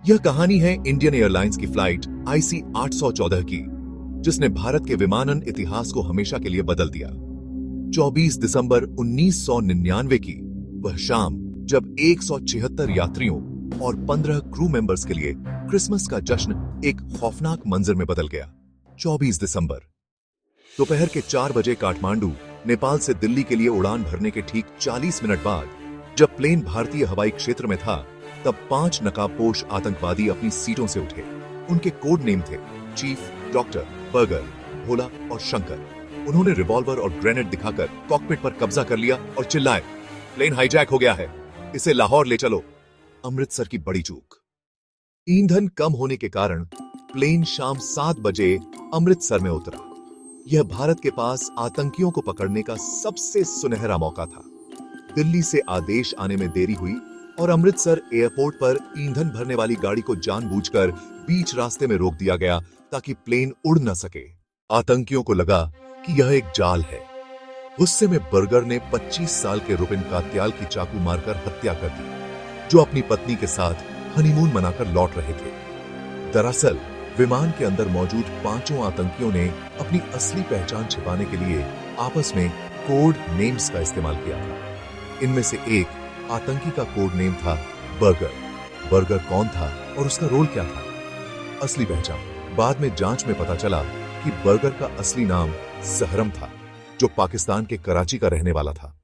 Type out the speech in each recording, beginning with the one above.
यह कहानी है इंडियन एयरलाइंस की फ्लाइट IC 814 की, जिसने भारत के विमानन इतिहास को हमेशा के लिए बदल दिया। 24 दिसंबर 1999 की वह शाम, जब 176 यात्रियों और 15 क्रू मेंबर्स के लिए क्रिसमस का जश्न एक खौफनाक मंजर में बदल गया। 24 दिसंबर दोपहर के 4 बजे काठमांडू, नेपाल से दिल्ली के लिए उड़ान भरने के ठीक 40 मिनट बाद जब प्लेन भारतीय हवाई क्षेत्र में था, तब 5 नकाबपोश आतंकवादी अपनी सीटों से उठे। उनके कोड नेम थे चीफ, डॉक्टर, बर्गर, भोला और शंकर। उन्होंने रिवॉल्वर और ग्रेनेड दिखाकर कॉकपिट पर कब्जा कर लिया और चिल्लाए, प्लेन हाईजैक हो गया है, इसे लाहौर ले चलो। अमृतसर की बड़ी चूक। ईंधन कम होने के कारण प्लेन शाम 7 बजे अमृतसर में उतरा। यह भारत के पास आतंकियों को पकड़ने का सबसे सुनहरा मौका था। दिल्ली से आदेश आने में देरी हुई और अमृतसर एयरपोर्ट पर ईंधन भरने वाली गाड़ी को जानबूझकर बीच रास्ते में रोक दिया गया ताकि प्लेन उड़ न सके। आतंकियों को लगा कि यह एक जाल है। गुस्से में बर्गर ने 25 साल के रुपिन कात्याल की चाकू मारकर हत्या कर दी, जो अपनी पत्नी के साथ हनीमून मनाकर लौट रहे थे। दरअसल विमान के अंदर मौजूद 5 आतंकियों ने अपनी असली पहचान छिपाने के लिए आपस में कोड नेम्स का इस्तेमाल किया था। इनमें से एक आतंकी का कोड नेम था बर्गर। बर्गर कौन था और उसका रोल क्या था? असली पहचान बाद में जांच में पता चला कि बर्गर का असली नाम सहरम था, जो पाकिस्तान के कराची का रहने वाला था।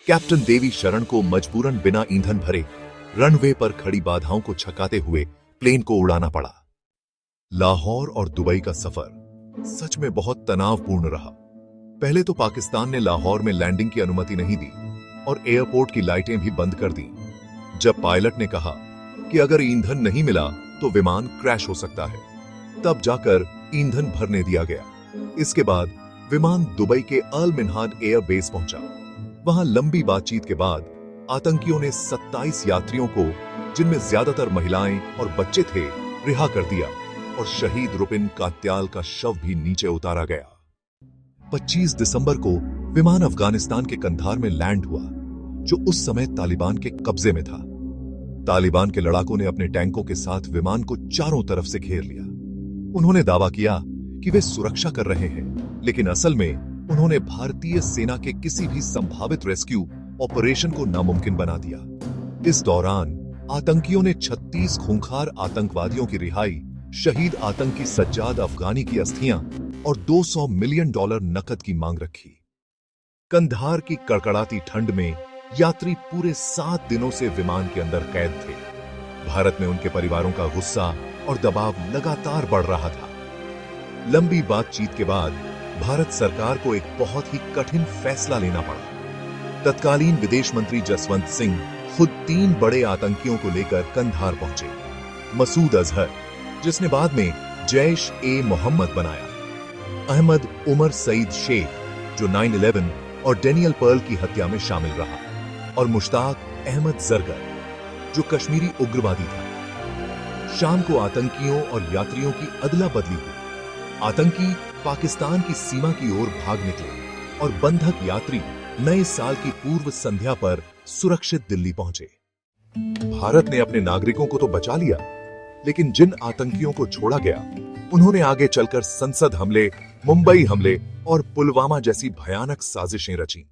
कैप्टन देवी शरण को मजबूरन बिना ईंधन भरे रनवे पर खड़ी बाधाओं को छकाते हुए प्लेन को उड़ाना पड़ा। लाहौर और दुबई का सफर सच में बहुत तनावपूर्ण रहा। पहले तो पाकिस्तान ने लाहौर में लैंडिंग की अनुमति नहीं दी और एयरपोर्ट की लाइटें भी बंद कर दी। जब पायलट ने कहा कि अगर ईंधन नहीं मिला तो विमान क्रैश हो सकता है, तब जाकर ईंधन भरने दिया गया। इसके बाद विमान दुबई के अल मिन्हाज एयर बेस पहुंचा। वहां लंबी बातचीत के बाद आतंकियों ने 27 यात्रियों को, जिनमें ज्यादातर महिलाएं और बच्चे थे, रिहा कर दिया और शहीद रुपिन कात्याल का शव भी नीचे उतारा गया। 25 दिसंबर को विमान अफगानिस्तान के कंधार में लैंड हुआ, जो उस समय तालिबान के कब्जे में था। तालिबान के लड़ाकों ने अपने टैंकों के साथ विमान को चारों तरफ से घेर लिया। उन्होंने दावा किया कि वे सुरक्षा कर रहे हैं, लेकिन असल में उन्होंने भारतीय सेना के किसी भी संभावित रेस्क्यू ऑपरेशन को नामुमकिन बना दिया। इस दौरान आतंकियों ने 36 खूंखार आतंकवादियों की रिहाई, शहीद आतंकी सज्जाद अफगानी की अस्थियां और $200 मिलियन नकद की मांग रखी। कंधार की कड़कड़ाती ठंड में यात्री पूरे 7 दिनों से विमान के अंदर कैद थे। भारत में उनके परिवारों का गुस्सा और दबाव लगातार बढ़ रहा था। लंबी बातचीत के बाद भारत सरकार को एक बहुत ही कठिन फैसला लेना पड़ा। तत्कालीन विदेश मंत्री जसवंत सिंह खुद 3 बड़े आतंकियों को लेकर कंधार पहुंचे। मसूद अजहर, जिसने बाद में जैश-ए-मोहम्मद बनाया, अहमद उमर सईद शेख, जो 9/11 और डेनियल पर्ल की हत्या में शामिल रहा, और मुश्ताक अहमद जरगर, जो कश्मीरी उग्रवादी था। शाम को आतंकियों और यात्रियों की अदला बदली हुई। आतंकी पाकिस्तान की सीमा की ओर भाग निकले और बंधक यात्री नए साल की पूर्व संध्या पर सुरक्षित दिल्ली पहुंचे। भारत ने अपने नागरिकों को तो बचा लिया, लेकिन जिन आतंकियों को छोड़ा गया, उन्होंने आगे चलकर संसद हमले, मुंबई हमले और पुलवामा जैसी भयानक साजिशें रची।